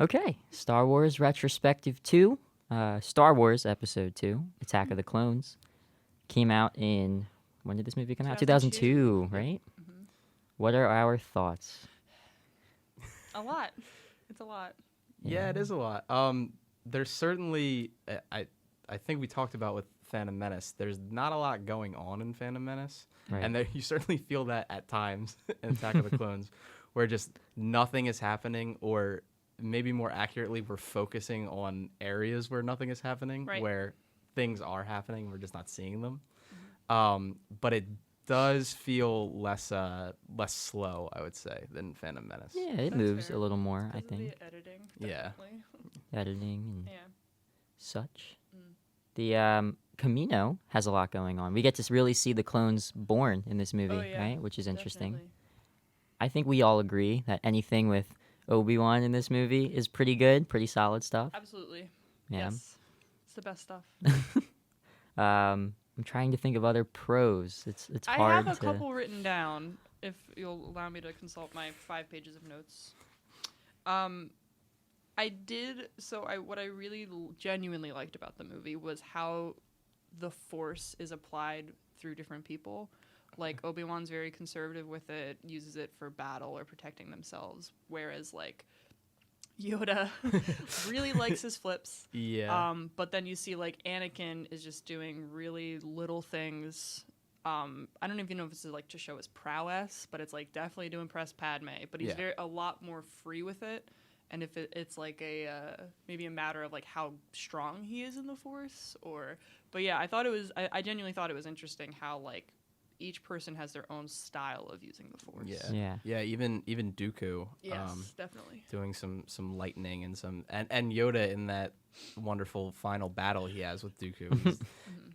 Okay, Star Wars Retrospective 2, Star Wars Episode 2, Attack of the Clones, came out in, when did this movie come out? 2002, right? Mm-hmm. What are our thoughts? A lot. It's a lot. Yeah, it is a lot. There's certainly, I think we talked about with Phantom Menace, there's not a lot going on in Phantom Menace. Right. And you certainly feel that at times in Attack of the Clones, where just nothing is happening, or maybe more accurately, we're focusing on areas where nothing is happening, Right. where things are happening, we're just not seeing them. Mm-hmm. But it does feel less slow, I would say, than Phantom Menace. Yeah, it That's moves fair. a little more, I Because of think. the editing. Yeah. Definitely. Editing and Yeah. such. Mm. The Camino has a lot going on. We get to really see the clones born in this movie, Oh, yeah. right? Which is interesting. Definitely. I think we all agree that anything with Obi-Wan in this movie is pretty good, pretty solid stuff. Absolutely. Yeah. Yes. It's the best stuff. I'm trying to think of other pros. It's I hard have a to. couple written down, if you'll allow me to consult my 5 pages of notes. What I really genuinely liked about the movie was how the Force is applied through different people. Like, Obi-Wan's very conservative with it, uses it for battle or protecting themselves, whereas, like, Yoda really likes his flips. Yeah. But then you see, like, Anakin is just doing really little things. I don't even know if it's like to show his prowess, but it's like definitely to impress Padme. But he's Yeah. a lot more free with it. And if it's like maybe a matter of like how strong he is in the Force, but yeah, I genuinely thought it was interesting how like each person has their own style of using the Force. Yeah. Even Dooku. Yes, definitely. Doing some lightning and Yoda in that wonderful final battle he has with Dooku. He's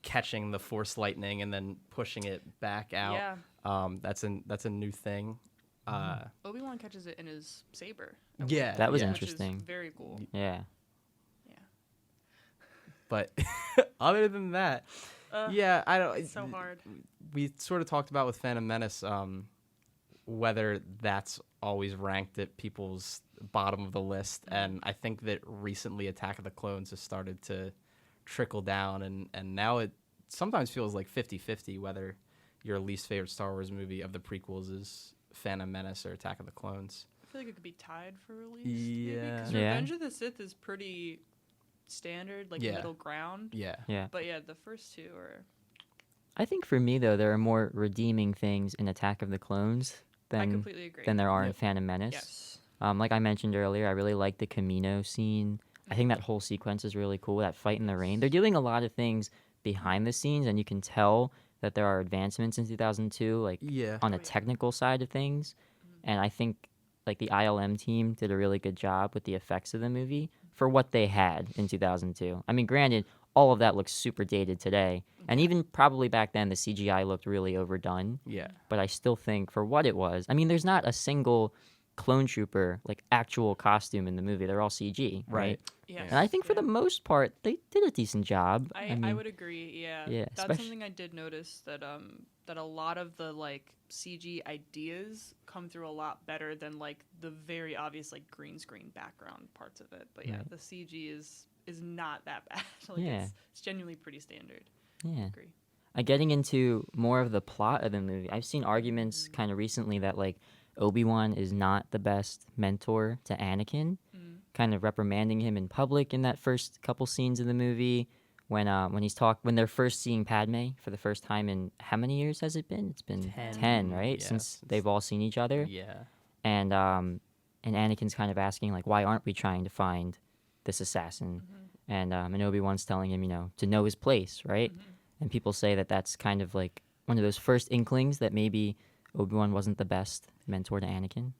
catching the Force lightning and then pushing it back out. Yeah. That's a new thing. Obi-Wan catches it in his saber. Yeah, That was yeah. interesting. Which is very cool. Yeah. Yeah. But other than that, yeah, I don't. It's so hard. We sort of talked about with Phantom Menace, whether that's always ranked at people's bottom of the list, and I think that recently Attack of the Clones has started to trickle down, and now it sometimes feels like 50-50 whether your least favorite Star Wars movie of the prequels is Phantom Menace or Attack of the Clones. I feel like it could be tied for release. Yeah. Because Yeah. Revenge of the Sith is pretty standard, like Yeah. middle ground. Yeah. Yeah. But yeah, the first two are. I think for me though, there are more redeeming things in Attack of the Clones I than completely agree. there are in Yep. Phantom Menace. Yes. Like I mentioned earlier, I really like the Camino scene. I think that whole sequence is really cool. That fight in the rain. They're doing a lot of things behind the scenes, and you can tell that there are advancements in 2002, like Yeah. on Oh, a yeah. technical side of things. And I think like the ILM team did a really good job with the effects of the movie for what they had in 2002. I mean, granted, all of that looks super dated today, and even probably back then the CGI looked really overdone. Yeah. But I still think for what it was, I mean, there's not a single clone trooper like actual costume in the movie. They're all CG, right? Yes. And I think for yeah. the most part, they did a decent job. I would agree. Yeah. Yeah, That's especially- something I did notice that that a lot of the like CG ideas come through a lot better than like the very obvious like green screen background parts of it. But yeah, Right. the CG is not that bad. Like Yeah. it's genuinely pretty standard. Yeah. I agree. Getting into more of the plot of the movie, I've seen arguments kind of recently that like Obi-Wan is not the best mentor to Anakin, kind of reprimanding him in public in that first couple scenes of the movie when they're first seeing Padme for the first time in how many years has it been? It's been 10, right? Yeah, Since since- they've all seen each other. Yeah. And Anakin's kind of asking like, why aren't we trying to find this assassin? And Obi-Wan's telling him, to know his place, right? And people say that that's kind of like one of those first inklings that maybe Obi-Wan wasn't the best mentor to Anakin.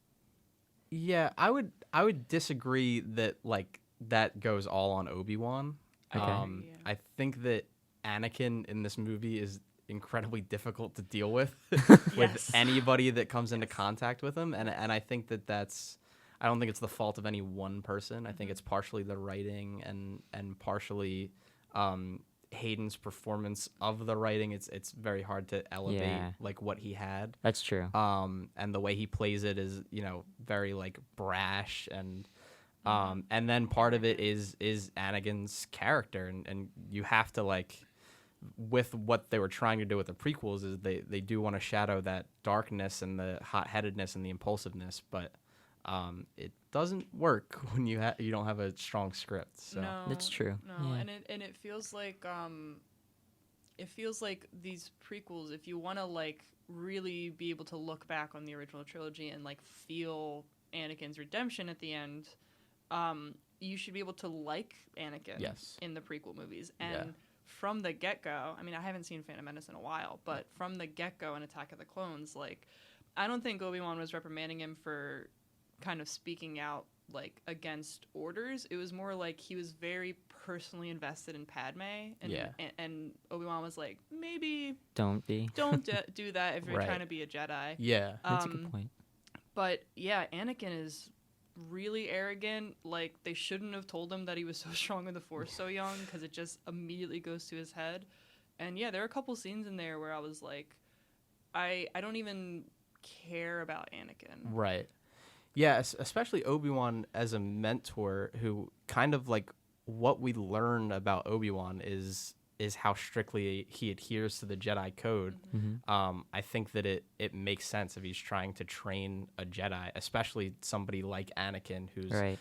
Yeah, I would disagree that like that goes all on Obi-Wan. Okay. Yeah. I think that Anakin in this movie is incredibly difficult to deal with with Yes. anybody that comes into contact with him, and I think that's I don't think it's the fault of any one person. I think it's partially the writing and partially Hayden's performance of the writing. It's very hard to elevate Yeah. like what he had. That's true. And the way he plays it is very like brash and And then part of it is Anakin's character, and you have to like, with what they were trying to do with the prequels, is they do want to shadow that darkness and the hot-headedness and the impulsiveness, but it doesn't work when you don't have a strong script. So No, That's true. No, Yeah. and it feels like these prequels, if you want to like really be able to look back on the original trilogy and like feel Anakin's redemption at the end, you should be able to like Anakin Yes. in the prequel movies. And Yeah. from the get-go, I mean, I haven't seen Phantom Menace in a while, but from the get-go in Attack of the Clones, like, I don't think Obi-Wan was reprimanding him for kind of speaking out like against orders. It was more like he was very personally invested in Padme, and Yeah. and Obi-Wan was like, maybe Don't be. don't do that if you're Right. trying to be a Jedi. yeah, That's a good point. But yeah, Anakin is really arrogant. Like, they shouldn't have told him that he was so strong with the Force so young, because it just immediately goes to his head. And yeah, there are a couple scenes in there where I was like, I don't even care about Anakin. right. Yeah, especially Obi-Wan as a mentor, who kind of like, what we learn about Obi-Wan is how strictly he adheres to the Jedi code. I think that it makes sense if he's trying to train a Jedi, especially somebody like Anakin, who's Right.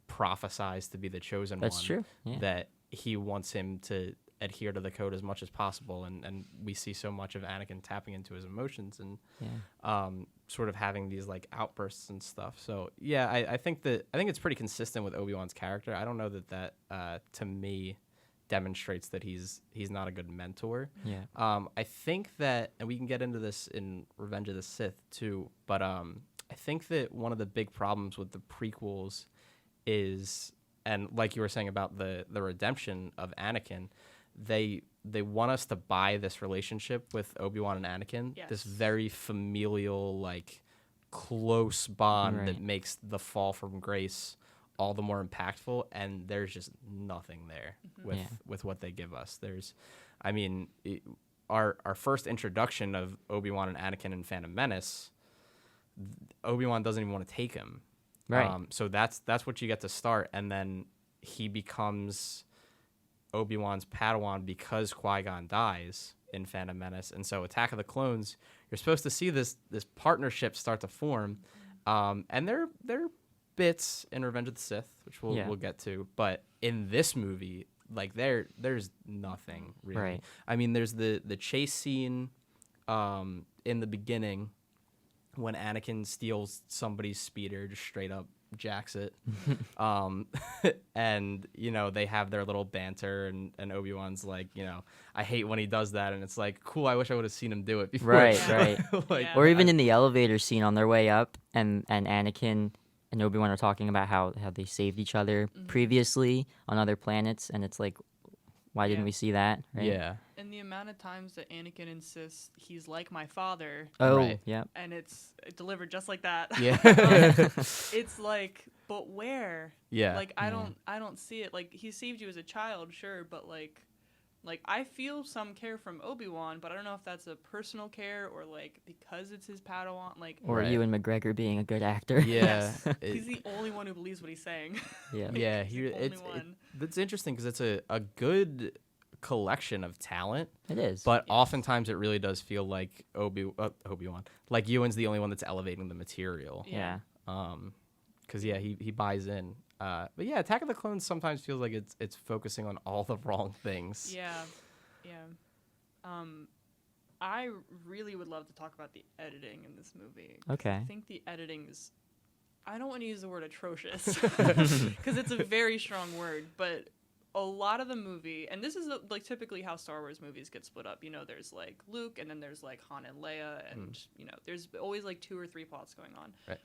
prophesized to be the chosen That's one. true. Yeah. That he wants him to adhere to the code as much as possible, and we see so much of Anakin tapping into his emotions and Yeah. sort of having these like outbursts and stuff. So yeah, I think it's pretty consistent with Obi-Wan's character. I don't know that to me demonstrates that he's not a good mentor. Yeah. I think that, and we can get into this in Revenge of the Sith too, but I think that one of the big problems with the prequels is, and like you were saying about the redemption of Anakin, they want us to buy this relationship with Obi-Wan and Anakin, this Yes. very familial, like, close bond that Right. makes the fall from grace all the more impactful, and there's just nothing there with Yeah. with what they give us. I mean, our first introduction of Obi-Wan and Anakin in Phantom Menace, Obi-Wan doesn't even want to take him. Right. So that's what you get to start, and then he becomes Obi-Wan's Padawan because Qui-Gon dies in Phantom Menace, and so Attack of the Clones, you're supposed to see this partnership start to form, and there are bits in Revenge of the Sith, which we'll get to, but in this movie, like there's nothing really. Right. I mean, there's the chase scene in the beginning when Anakin steals somebody's speeder, just straight up jacks it. And, they have their little banter, and Obi-Wan's like, I hate when he does that. And it's like, cool, I wish I would have seen him do it before. Right, right. Like, Yeah. Or even in the elevator scene on their way up, and Anakin and Obi-Wan are talking about how they saved each other previously on other planets, and it's like, why didn't Yeah. we see that? Right? Yeah. And the amount of times that Anakin insists he's like my father, Oh, Right. yeah. and it's delivered just like that. Yeah. It's like, but where? Yeah. Like, I don't see it. Like, he saved you as a child, sure, but like I feel some care from Obi-Wan, but I don't know if that's a personal care or like because it's his Padawan. Like, Or Right. Ewan McGregor being a good actor. Yeah. he's the only one who believes what he's saying. Yeah. Yeah, He's the only one. it's interesting because it's a good collection of talent, It is. but oftentimes it really does feel like Obi-Wan, like Ewan's the only one that's elevating the material. yeah. Because he buys in. But yeah, Attack of the Clones sometimes feels like it's focusing on all the wrong things. Yeah. I really would love to talk about the editing in this movie. Okay. I think the editing is, I don't want to use the word atrocious because it's a very strong word, but a lot of the movie, and this is like typically how Star Wars movies get split up. There's like Luke, and then there's like Han and Leia, and there's always like 2 or 3 plots going on. Right.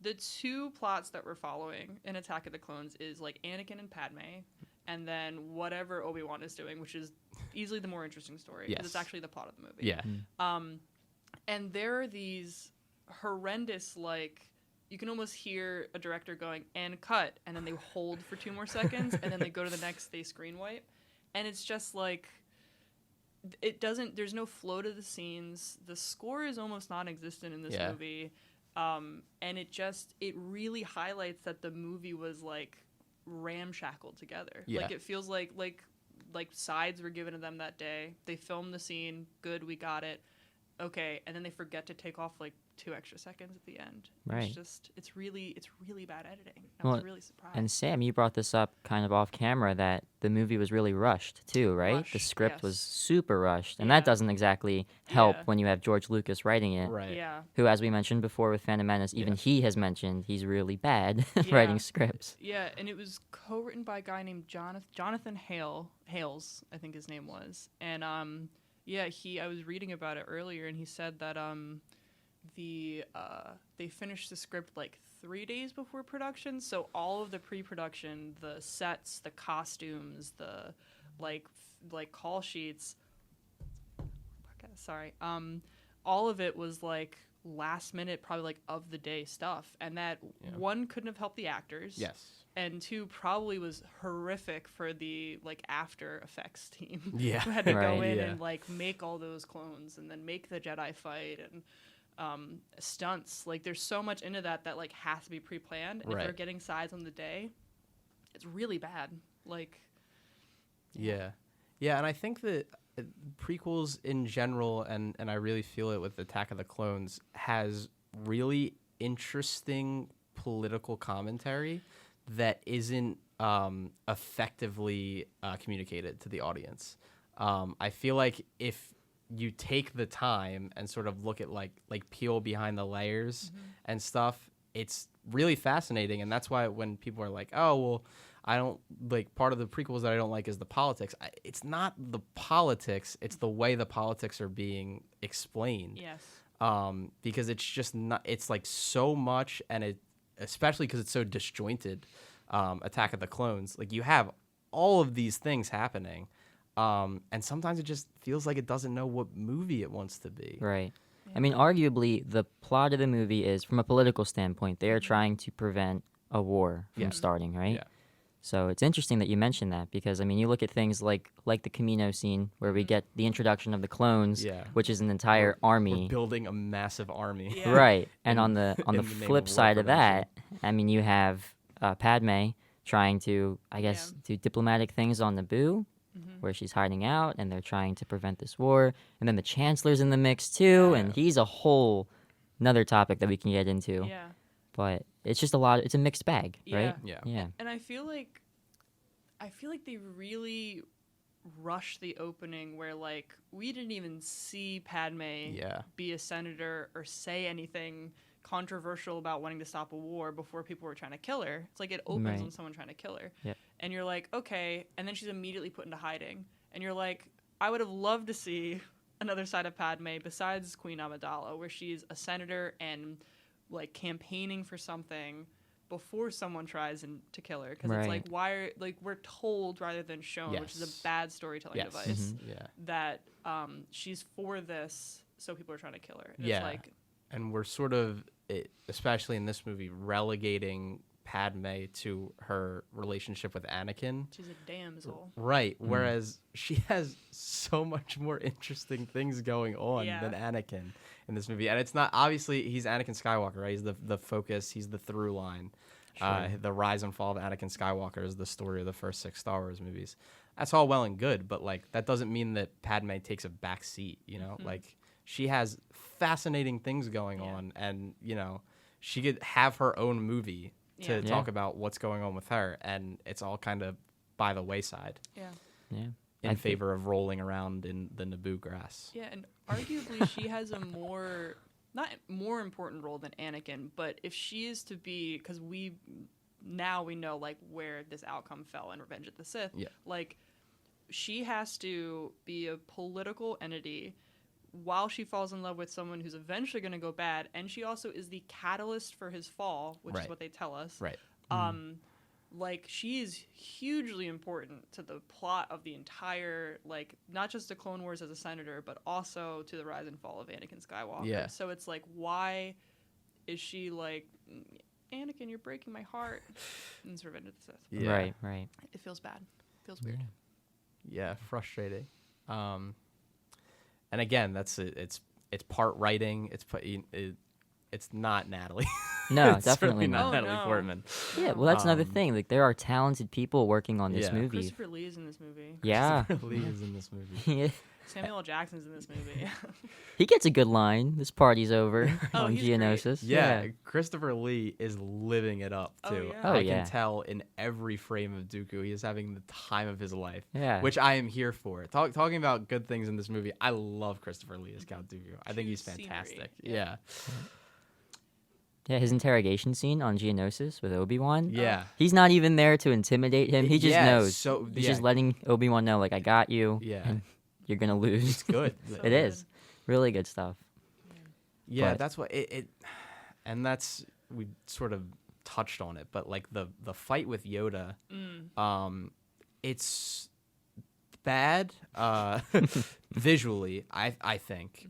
The 2 plots that we're following in Attack of the Clones is like Anakin and Padme, and then whatever Obi-Wan is doing, which is easily the more interesting story. 'Cause Yes. It's actually the plot of the movie. Yeah. And there are these horrendous, like, you can almost hear a director going, and cut, and then they hold for 2 more seconds, and then they go to the next, they screen wipe. And it's just like, there's no flow to the scenes. The score is almost non-existent in this Yeah. movie. And it really highlights that the movie was like ramshackled together. Yeah. Like it feels like sides were given to them that day. They filmed the scene. Good, we got it. Okay, and then they forget to take off like 2 extra seconds at the end. Right. It's really bad editing. I Well, was really surprised. And Sam, you brought this up kind of off camera that the movie was really rushed too, right? The Rushed, script was yes. super rushed, and Yeah. that doesn't exactly help Yeah. when you have George Lucas writing it. Right. Yeah. Who, as we mentioned before with Phantom Menace, even Yeah. he has mentioned he's really bad at Yeah. writing scripts. Yeah, and it was co-written by a guy named Jonathan Hales, I think his name was. And I was reading about it earlier, and he said that they finished the script like 3 days before production, so all of the pre-production, the sets, the costumes, the like call sheets, all of it was like last minute, probably like of the day stuff, and that one couldn't have helped the actors. Yes. And two, probably was horrific for the like after effects team. Yeah. Who had to go Right. in Yeah. and like make all those clones and then make the Jedi fight and stunts. Like there's so much into that like has to be pre-planned. And Right. if they're getting sides on the day, it's really bad. Like Yeah. Yeah, and I think that prequels in general, and I really feel it with Attack of the Clones, has really interesting political commentary that isn't effectively communicated to the audience. I feel like if you take the time and sort of look at like peel behind the layers and stuff, it's really fascinating. And that's why when people are like, oh, well, I don't like part of the prequels that I don't like is the politics. It's not the politics. It's the way the politics are being explained. yes. Because it's just not, it's like so much, and it, especially because it's so disjointed, Attack of the Clones, like you have all of these things happening. And sometimes it just feels like it doesn't know what movie it wants to be. Right. I mean, arguably, the plot of the movie is, from a political standpoint, they are trying to prevent a war from Yeah. starting, right? Yeah. So it's interesting that you mentioned that because, I mean, you look at things like the Camino scene where we get the introduction of the clones, Yeah. which is an entire army. We're building a massive army. Yeah. Right. And on the in the name flip of war side of that, prevention. I mean, you have Padme trying to, I guess, do diplomatic things on Naboo, where she's hiding out, and they're trying to prevent this war. And then the Chancellor's in the mix too, and he's a whole another topic that we can get into. Yeah. But it's just it's a mixed bag, right? Yeah. Yeah. And I feel like they really rushed the opening where like we didn't even see Padme Yeah. be a senator or say anything controversial about wanting to stop a war before people were trying to kill her. It's like it opens Right. on someone trying to kill her. Yeah. And you're like, okay, and then she's immediately put into hiding. And you're like, I would have loved to see another side of Padme besides Queen Amidala, where she's a senator and like campaigning for something before someone tries to kill her, because it's Right. like we're told rather than shown, which is Yes. a bad storytelling Yes. device, Yeah. that she's for this, so people are trying to kill her. And Yeah. it's like, And we're sort of, especially in this movie, relegating Padme to her relationship with Anakin. she's a damsel. Right. Whereas she has so much more interesting things going on Yeah. than Anakin in this movie. And it's not, obviously, he's Anakin Skywalker, right? He's the focus, he's the through line. The rise and fall of Anakin Skywalker is the story of the first 6 Star Wars movies. That's all well and good, but like that doesn't mean that Padme takes a back seat, you know? Like she has fascinating things going on, and you know, she could have her own movie to Yeah. talk about what's going on with her, and it's all kind of by the wayside Yeah. Yeah. in favor of rolling around in the Naboo grass. Yeah, and arguably she has a not more important role than Anakin, but if she is to be, because we know like where this outcome fell in Revenge of the Sith, Yeah. like she has to be a political entity while she falls in love with someone who's eventually going to go bad, and she also is the catalyst for his fall, which is Right. what they tell us. Right. Like she is hugely important to the plot of the entire, like not just the Clone Wars as a senator, but also to the rise and fall of Anakin Skywalker. Yeah. So it's like, why is she like, Anakin, you're breaking my heart? And it's Revenge of the Sith. Yeah. Right. Right. It feels bad. It feels weird. Yeah, frustrating. And again, that's it's part writing. it's not Natalie. No, It's definitely certainly not. Oh, Natalie no. Portman. Yeah, well, that's another Um, thing. Like, there are talented people working on this Yeah. movie. Christopher Lee is in this movie. Yeah. Christopher Lee is in this movie. Yeah. Samuel L. Jackson's in this movie. He gets a good line. This party's over Oh, on he's great. Geonosis. Yeah, Christopher Lee is living it up Oh, too. yeah. Oh, I yeah. can tell in every frame of Dooku, he is having the time of his life, Yeah. which I am here for. Talking about good things in this movie, I love Christopher Lee as Count Dooku. I think he's Choose scenery. fantastic. Yeah. Yeah, his interrogation scene on Geonosis with Obi-Wan. Yeah. He's not even there to intimidate him. He just Yeah, knows. so- He's yeah. just letting Obi-Wan know, like, I got you. Yeah. And you're going to lose. It's good. So It good. is. Really good stuff. Yeah, But- that's what it and that's we sort of touched on it, but like the fight with Yoda, it's bad visually, I think,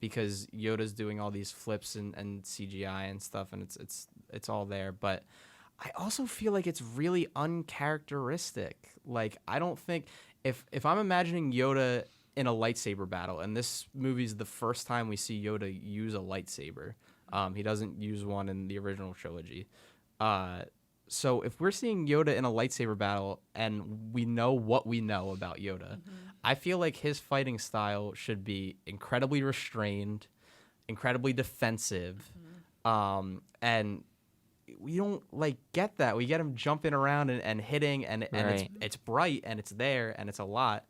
because Yoda's doing all these flips and CGI and stuff, and it's all there, but I also feel like it's really uncharacteristic. Like, I don't think if I'm imagining Yoda in a lightsaber battle, and this movie's the first time we see Yoda use a lightsaber. He doesn't use one in the original trilogy. So if we're seeing Yoda in a lightsaber battle and we know what we know about Yoda, I feel like his fighting style should be incredibly restrained, incredibly defensive, and we don't like get that. We get him jumping around and hitting, and Right. it's bright and it's there and it's a lot,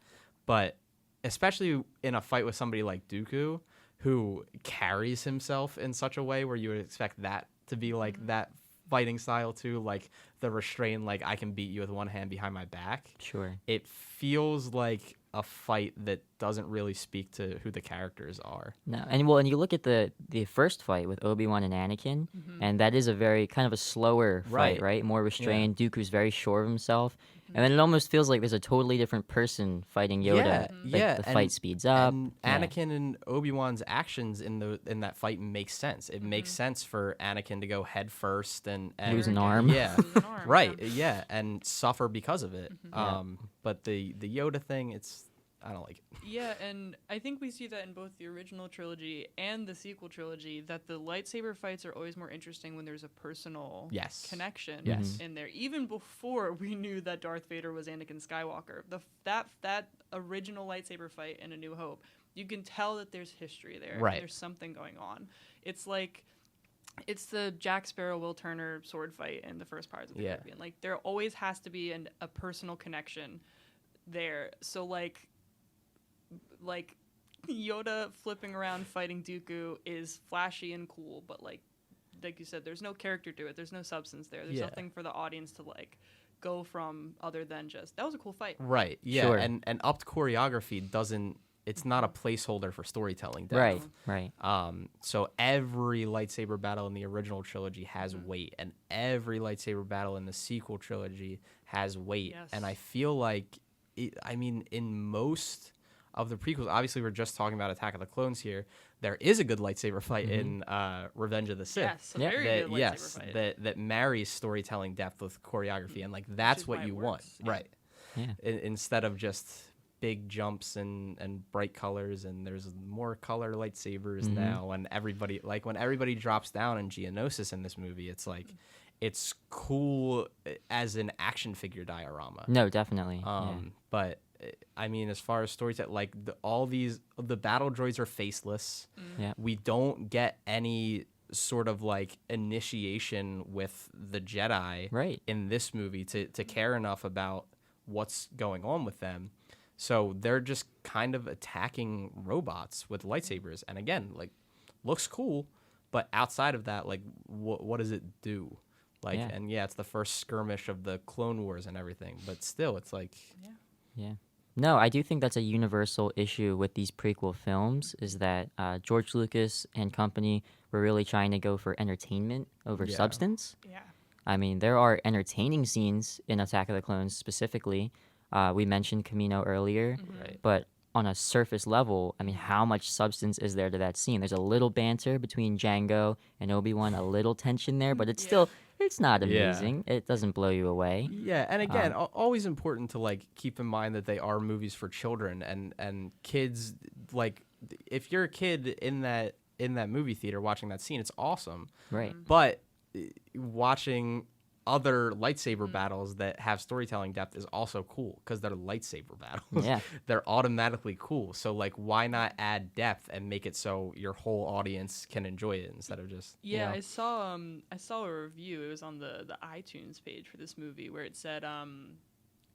but especially in a fight with somebody like Dooku, who carries himself in such a way where you would expect that to be like that fighting style too, like the restrained, like I can beat you with one hand behind my back. Sure. It feels like a fight that doesn't really speak to who the characters are. No, and you look at the first fight with Obi-Wan and Anakin, and that is a very kind of a slower fight, Right. right? More restrained. Dooku's very sure of himself, and then it almost feels like there's a totally different person fighting Yoda. Yeah, Like, yeah, the and- fight speeds up. And Yeah. Anakin and Obi-Wan's actions in that fight make sense. It makes sense for Anakin to go head first and Lose an arm. Yeah, Lose an arm, right. yeah. Yeah, and suffer because of it. But the Yoda thing, I don't like it. Yeah, and I think we see that in both the original trilogy and the sequel trilogy, that the lightsaber fights are always more interesting when there's a personal Yes. connection Yes. in there. Even before we knew that Darth Vader was Anakin Skywalker, that original lightsaber fight in A New Hope, you can tell that there's history there. Right. There's something going on. It's like it's the Jack Sparrow Will Turner sword fight in the first Pirates of the Yeah. Caribbean. Like there always has to be a personal connection there. So like Yoda flipping around fighting Dooku is flashy and cool, but like you said, there's no character to it. There's no substance there. There's Yeah. nothing for the audience to like go from other than just that was a cool fight. Right. Yeah. Sure. And upped choreography doesn't. It's not a placeholder for storytelling depth. Right, right. So every lightsaber battle in the original trilogy has weight, and every lightsaber battle in the sequel trilogy has weight. Yes. And I feel like, in most of the prequels, obviously we're just talking about Attack of the Clones here. There is a good lightsaber fight in Revenge of the Sith. Yes, a Yeah. very That, good lightsaber yes, fight. that marries storytelling depth with choreography, and like that's is what why it you want, works, yeah. right? Yeah. Instead of just big jumps and bright colors, and there's more color lightsabers now, and everybody, like when everybody drops down in Geonosis in this movie, it's like it's cool as an action figure diorama. No, definitely. But as far as storytelling, like the battle droids are faceless. Yeah. We don't get any sort of like initiation with the Jedi Right. in this movie to care enough about what's going on with them. So they're just kind of attacking robots with lightsabers. And again, like, looks cool, but outside of that, like, what does it do? Like, Yeah. and yeah, it's the first skirmish of the Clone Wars and everything, but still, it's like, Yeah. No, I do think that's a universal issue with these prequel films is that George Lucas and company were really trying to go for entertainment over Yeah. substance. Yeah. I mean, there are entertaining scenes in Attack of the Clones specifically. We mentioned Camino earlier, right. but on a surface level, I mean, how much substance is there to that scene? There's a little banter between Django and Obi-Wan, a little tension there, but it's still, it's not Yeah. amazing. It doesn't blow you away. Yeah, and again, always important to like keep in mind that they are movies for children, and kids, like if you're a kid in that in that movie theater watching that scene. It's awesome. Right. But watching other lightsaber battles that have storytelling depth is also cool because they're lightsaber battles. Yeah. They're automatically cool. So like, why not add depth and make it so your whole audience can enjoy it instead of just Yeah, I saw a review. It was on the iTunes page for this movie where it said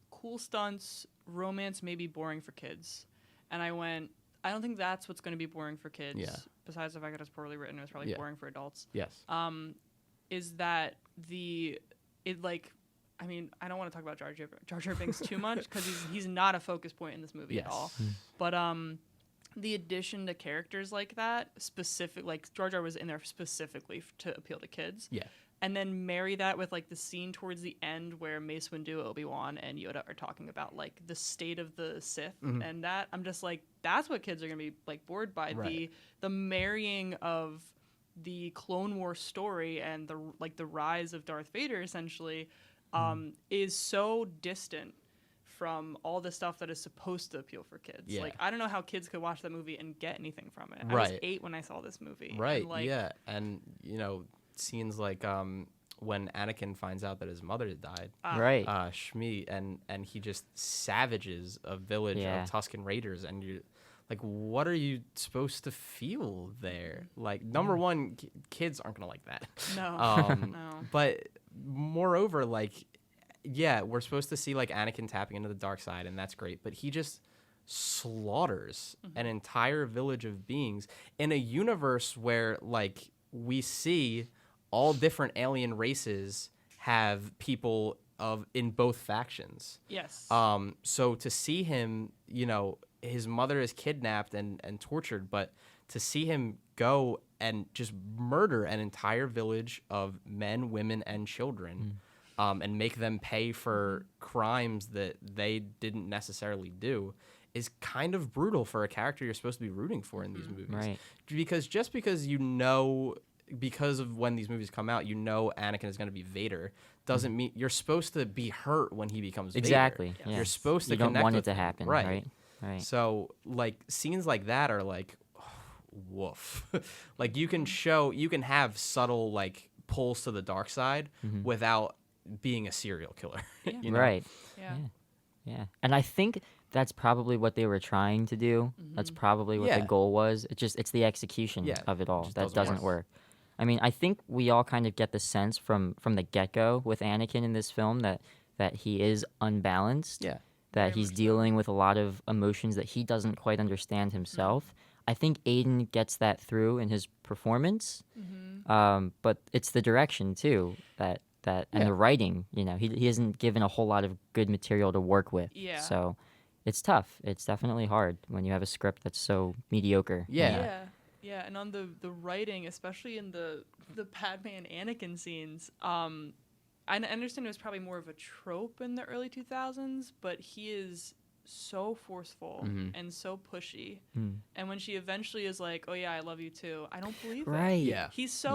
cool stunts, romance may be boring for kids. And I went, I don't think that's what's going to be boring for kids. Yeah. Besides the fact that it's poorly written, it was probably boring for adults. Yes. Is that I mean, I don't want to talk about Jar Jar Binks too much because he's not a focus point in this movie at all. But the addition to characters like that, like Jar Jar was in there specifically to appeal to kids. Yeah. And then marry that with like the scene towards the end where Mace Windu, Obi-Wan, and Yoda are talking about like the state of the Sith, and that I'm just like, that's what kids are gonna be like bored by. Right. The marrying of the Clone Wars story and the rise of Darth Vader essentially is so distant from all the stuff that is supposed to appeal for kids. Yeah. Like, I don't know how kids could watch that movie and get anything from it. Right. I was 8 when I saw this movie. Right. And, like, yeah. And scenes like when Anakin finds out that his mother died, Right. Shmi, and he just savages a village Yeah. of Tusken Raiders, and you like, what are you supposed to feel there? Like, number one, kids aren't gonna like that. No. No. But moreover, like, yeah, we're supposed to see like Anakin tapping into the dark side, and that's great. But he just slaughters an entire village of beings in a universe where like we see all different alien races have people in both factions. Yes. So to see him, his mother is kidnapped and tortured, but to see him go and just murder an entire village of men, women, and children, and make them pay for crimes that they didn't necessarily do, is kind of brutal for a character you're supposed to be rooting for in these movies. Right. Because because of when these movies come out, Anakin is going to be Vader, doesn't mean you're supposed to be hurt when he becomes Exactly. Vader. Yeah. You're supposed to You don't connect want it with to him. happen. Right. Right. So like scenes like that are like, woof. Like you can have subtle like pulls to the dark side without being a serial killer. Yeah. Right. Yeah. Yeah. And I think that's probably what they were trying to do. That's probably what the Yeah. goal was. It's the execution Yeah, of it all just that doesn't doesn't work. I mean, I think we all kind of get the sense from the get-go with Anakin in this film that he is unbalanced. Yeah. That Very he's much so. dealing with a lot of emotions that he doesn't quite understand himself. I think Aiden gets that through in his performance. But it's the direction too and the writing. He isn't given a whole lot of good material to work with. Yeah. So it's tough. It's definitely hard when you have a script that's so mediocre. Yeah. Yeah, and on the writing, especially in the Padme and Anakin scenes, I understand it was probably more of a trope in the early 2000s, but he is so forceful and so pushy. And when she eventually is like, "Oh yeah, I love you too," I don't believe it. Right. Yeah. He's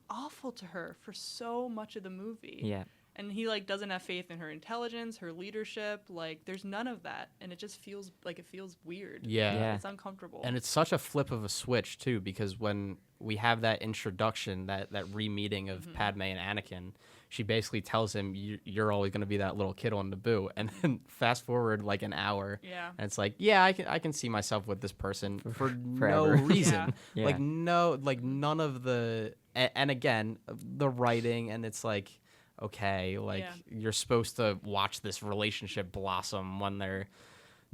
awful to her for so much of the movie. Yeah. And he like doesn't have faith in her intelligence, her leadership. Like there's none of that, and it just feels weird. Yeah. Yeah. It's uncomfortable. And it's such a flip of a switch too, because when we have that introduction, that re-meeting of Padme and Anakin, she basically tells him, "You're always going to be that little kid on Naboo." And then fast forward like an hour, Yeah. and it's like, yeah, I can see myself with this person for no forever. reason, Yeah. like none of the, and again, the writing, and it's like, okay, like you're supposed to watch this relationship blossom when they're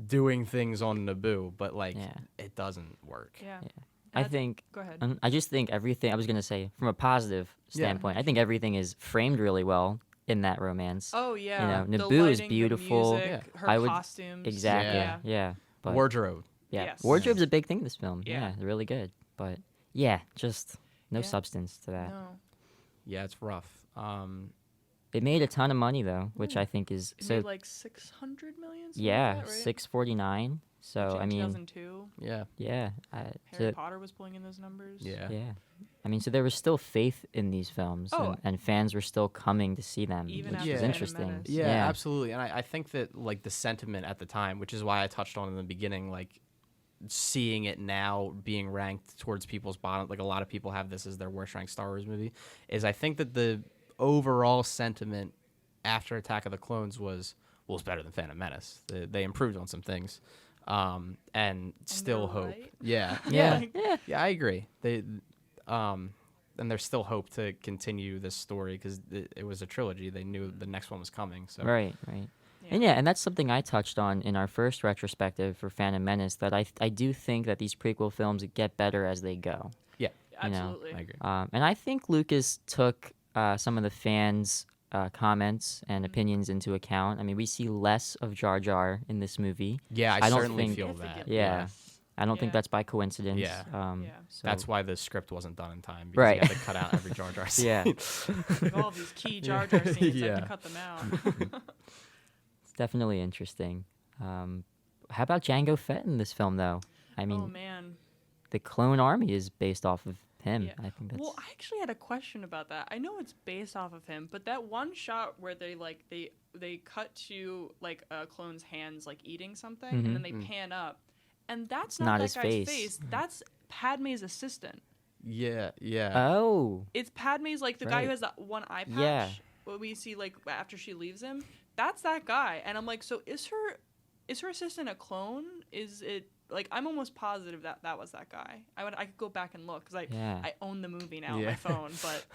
doing things on Naboo, but like it doesn't work. Yeah. I think. Go ahead. I just think everything. I was gonna say from a positive standpoint. I think everything is framed really well in that romance. Oh yeah. The Naboo is lighting, the beautiful. music, her I would- costumes. Exactly. Yeah. But Wardrobe. Yes. wardrobe's a big thing in this film. Yeah. Yeah, really good. But just no Yeah. substance to that. No. Yeah, it's rough. It made a ton of money though, which I think is It so. made like 600 million. something Yeah, like that, right? 649. So I mean, 2002. Yeah. yeah, Harry Potter was pulling in those numbers. Yeah. yeah. I mean, so there was still faith in these films, Oh. and fans were still coming to see them, Even which after is Phantom interesting. Menace. Yeah, absolutely. And I think that like the sentiment at the time, which is why I touched on in the beginning, like seeing it now being ranked towards people's bottom, like a lot of people have this as their worst ranked Star Wars movie, is I think that the overall sentiment after Attack of the Clones was, well, it's better than Phantom Menace. They improved on some things, and still they're hope. right. Yeah, Yeah. yeah, I agree. And there's still hope to continue this story because it was a trilogy. They knew the next one was coming. So Right. And and that's something I touched on in our first retrospective for Phantom Menace, that I do think that these prequel films get better as they go. yeah, You know, Absolutely. I agree. And I think Lucas took some of the fans' comments and opinions into account. I mean, we see less of Jar Jar in this movie. Yeah, I I don't certainly think- feel Significant that. Yeah. I don't think Yeah. that's by coincidence. Yeah. Yeah. So, That's why the script wasn't done in time. Because Right. You had to cut out every Jar Jar scene. Yeah. Like all of these key Jar Jar scenes, I had Yeah. to cut them out. it's definitely interesting. How about Jango Fett in this film, though? I mean, Oh man. the clone army is based off of him. Yeah. I think that's Well, I actually had a question about that. I know it's based off of him, but that one shot where they cut to like a clone's hands like eating something, and then they pan up, and that's not Not that his guy's face. face. That's Padme's assistant. Yeah, yeah. Oh, It's Padme's like the guy Right. who has that one eye patch. Yeah. What we see like after she leaves him. That's that guy, and I'm like, so is her assistant a clone? Is it like I'm almost positive that was that guy. I could go back and look because Yeah. I own the movie now on Yeah. my phone, but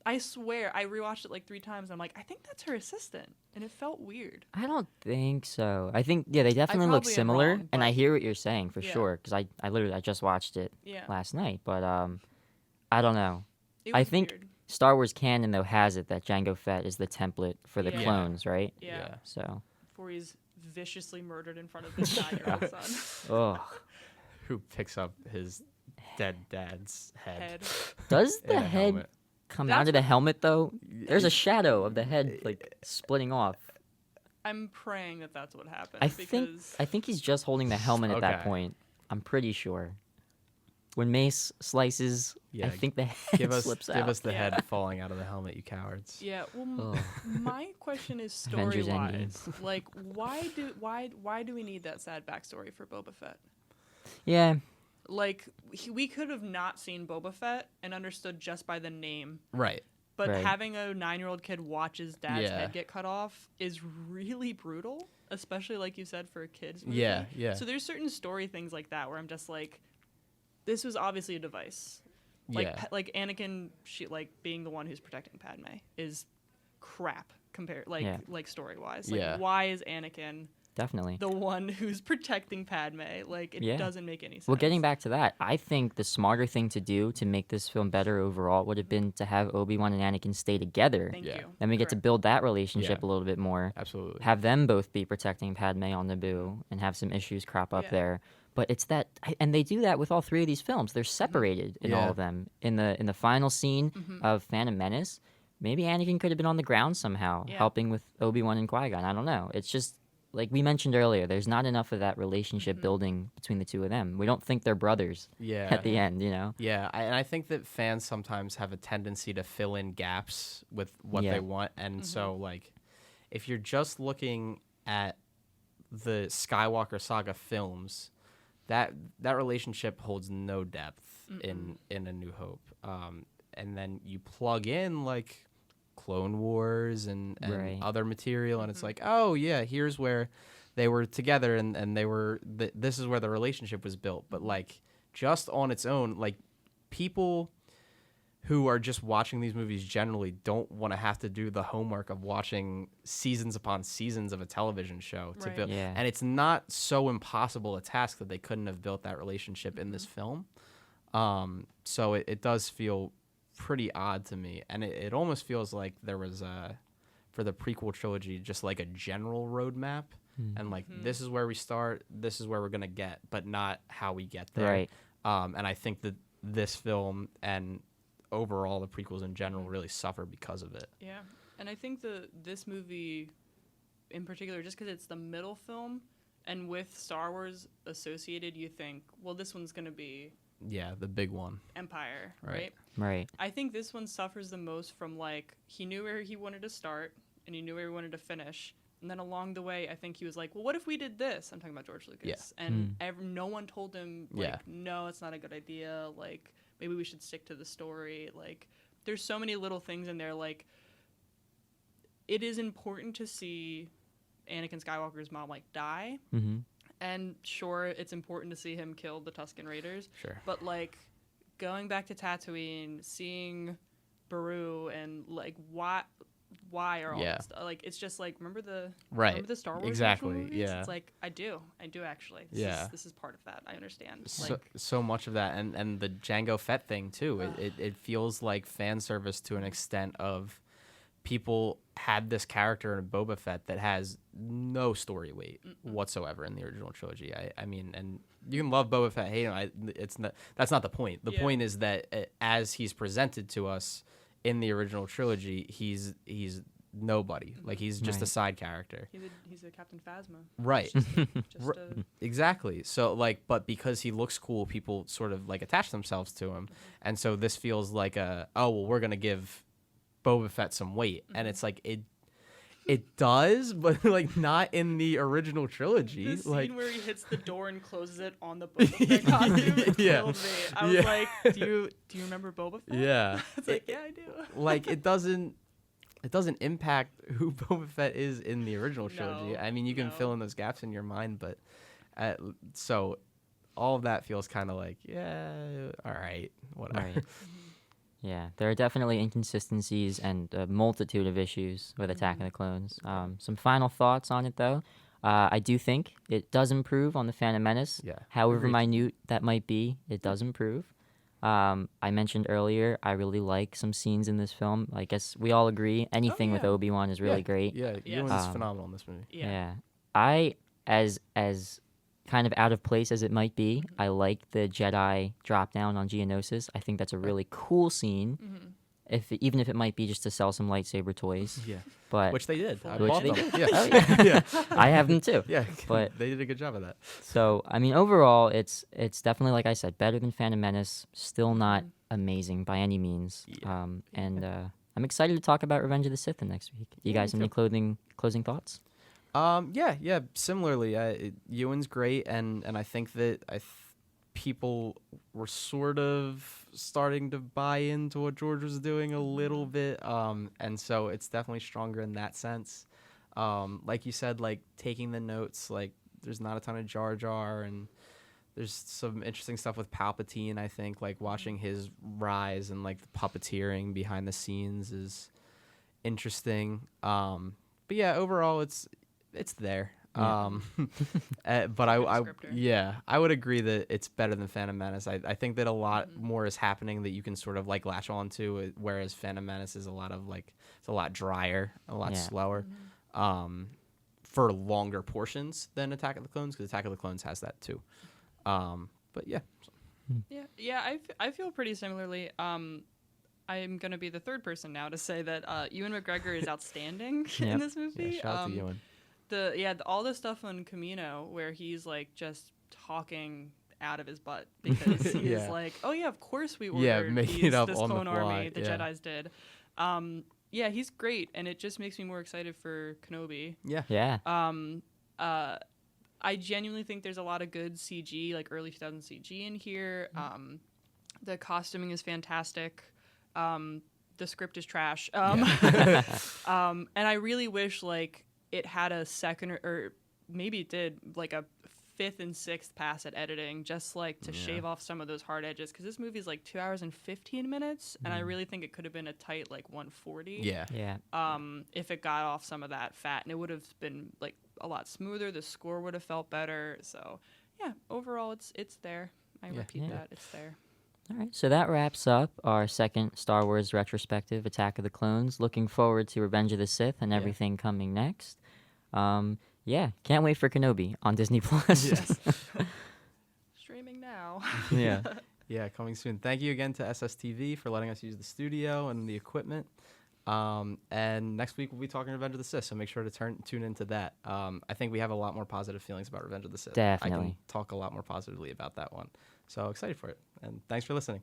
I swear I rewatched it like 3 times. And I'm like, I think that's her assistant, and it felt weird. I don't think so. I think they definitely look probably am similar, wrong, and I but- hear what you're saying for Yeah. sure. Because I literally just watched it Yeah, last night, but I don't know. it I was think weird. Star Wars canon though has it that Jango Fett is the template for the Yeah. clones, right? Yeah, So, before he's viciously murdered in front of his 9-year-old son. oh, Who picks up his dead dad's head? Head. does in the a head helmet? come That's out of the helmet though? There's a shadow of the head like splitting off. I'm praying that that's what happened. I because think he's just holding the helmet at that Okay. point. I'm pretty sure. When Mace slices, I Yeah, think the head slips out. give us the Yeah. head falling out of the helmet, you cowards. yeah, well, Ugh. my question is Avengers story Endgame. wise, like why do we need that sad backstory for Boba Fett? Yeah, Like we could have not seen Boba Fett and understood just by the name, Right. but Right. having a 9-year-old kid watch his dad's Yeah. head get cut off is really brutal, especially like you said for a kids movie. Yeah, yeah. So there's certain story things like that where I'm just like, this was obviously a device. Like Yeah. like Anakin, being the one who's protecting Padme is crap compared Yeah. like story wise. Like Yeah. why is Anakin definitely. the one who's protecting Padme? Like it Yeah. doesn't make any sense. Well, getting back to that, I think the smarter thing to do to make this film better overall would have been to have Obi-Wan and Anakin stay together. Thank Yeah. you. Then we get to Correct. build that relationship Yeah. a little bit more. Absolutely. Have them both be protecting Padme on Naboo and have some issues crop up Yeah. there. But it's that, and they do that with all 3 of these films. They're separated in all Yeah. of them. In the final scene of Phantom Menace, maybe Anakin could have been on the ground somehow, Yeah. helping with Obi-Wan and Qui-Gon. I don't know. It's just like we mentioned earlier. There's not enough of that relationship building between the 2 of them. We don't think they're brothers Yeah. at the end. You know. Yeah, and I think that fans sometimes have a tendency to fill in gaps with what Yeah. they want, and so like, if you're just looking at the Skywalker Saga films, that relationship holds no depth in A New Hope, and then you plug in like Clone Wars and Right. other material, and it's like, oh yeah, here's where they were together, and they were this is where the relationship was built, but like just on its own, like people who are just watching these movies generally don't want to have to do the homework of watching seasons upon seasons of a television show to Right. build. Yeah. And it's not so impossible a task that they couldn't have built that relationship in this film. So it does feel pretty odd to me. And it almost feels like there was for the prequel trilogy, just like a general roadmap. And like, this is where we start, this is where we're going to get, but not how we get there. Right. And I think that this film and overall the prequels in general really suffer because of it. Yeah, and I think this movie, in particular, just because it's the middle film, and with Star Wars associated, you think, well, this one's gonna be Yeah, the big one. Empire, Right. right? Right. I think this one suffers the most from like he knew where he wanted to start and he knew where he wanted to finish, And then along the way, I think he was like, well, what if we did this? I'm talking about George Lucas. Yeah. And no one told him, like, Yeah. no, it's not a good idea. Like, maybe we should stick to the story. Like, there's so many little things in there. Like, it is important to see Anakin Skywalker's mom, like, die. Mm-hmm. And sure, it's important to see him kill the Tusken Raiders. Sure. But, like, going back to Tatooine, seeing Beru and, like, why are all Yeah. this stuff? Like, it's just like, remember the Star Wars Exactly, original movies? yeah. It's like, I do actually. This is part of that. I understand. So much of that, and the Jango Fett thing too. It feels like fan service to an extent of people had this character in Boba Fett that has no story weight whatsoever in the original trilogy. I mean, and you can love Boba Fett, hate him. That's not the point. The point is that as he's presented to us in the original trilogy, he's nobody. Like, he's just a side character. He's a Captain Phasma. Right. Just a, Exactly. So, like, but because he looks cool, people sort of, like, attach themselves to him. And so this feels like we're going to give Boba Fett some weight. And it's like, it does, but, like, not in the original trilogy. the like scene where he hits the door and closes it on the Boba Fett costume, it killed me. I was like, do you remember Boba Fett? Yeah. It's like, yeah, I do. Like, it doesn't impact who Boba Fett is in the original trilogy. No, I mean, you can fill in those gaps in your mind, but so all of that feels kind of like, yeah, all right, whatever. Right. Yeah, there are definitely inconsistencies and a multitude of issues with Attack of the Clones. Some final thoughts on it, though. I do think it does improve on The Phantom Menace. Yeah, However agreed. minute that might be, it does improve. I mentioned earlier, I really like some scenes in this film. I guess we all agree anything with yeah. Obi-Wan is really great. Yeah, Yes. Ewan's phenomenal in this movie. Yeah. I, as kind of out of place as it might be, I like the Jedi drop down on Geonosis. I think that's a really cool scene. Even if it might be just to sell some lightsaber toys. Yeah, But which they did. I Which bought they them. did. Yeah. Oh, yeah, I have them too. yeah. But- they did a good job of that. So, I mean, overall, it's definitely, like I said, better than Phantom Menace. Still not amazing by any means. Yeah. And I'm excited to talk about Revenge of the Sith the next week. You guys have any closing thoughts? Yeah. Similarly, Ewan's great, and I think that people were sort of starting to buy into what George was doing a little bit, and so it's definitely stronger in that sense. Like you said, like taking the notes, like there's not a ton of Jar Jar, and there's some interesting stuff with Palpatine. I think like watching his rise and like the puppeteering behind the scenes is interesting. But yeah, overall it's there. Yeah. But I Descriptor. I would agree that it's better than Phantom Menace. I think that a lot more is happening that you can sort of like latch on to, whereas Phantom Menace is a lot of like, it's a lot drier, a lot slower, for longer portions than Attack of the Clones, because Attack of the Clones has that too. But yeah. I feel pretty similarly. I'm gonna be the third person now to say that Ewan McGregor is outstanding in this movie. Yeah, shout out to Ewan. All the stuff on Camino where he's like just talking out of his butt because he's Yeah. like, oh yeah, of course we ordered making it up this on the clone fly, army the yeah. Jedis did. He's great, and it just makes me more excited for Kenobi. Yeah. I genuinely think there's a lot of good CG, like early 2000s CG in here. The costuming is fantastic. The script is trash. And I really wish like it had a second or maybe it did like a fifth and sixth pass at editing, just like to shave off some of those hard edges, because this movie is like 2 hours and 15 minutes, and I really think it could have been a tight like 140. Yeah. If it got off some of that fat, and it would have been like a lot smoother. The score would have felt better. So yeah, overall it's there. I repeat that, it's there. All right, so that wraps up our second Star Wars retrospective, Attack of the Clones. Looking forward to Revenge of the Sith and everything coming next. Can't wait for Kenobi on Disney Plus. Yes. Streaming now. Yeah. Yeah, coming soon. Thank you again to SSTV for letting us use the studio and the equipment. And next week we'll be talking Revenge of the Sith, so make sure to tune into that. I think we have a lot more positive feelings about Revenge of the Sith. I Definitely. can talk a lot more positively about that one. So excited for it. And thanks for listening.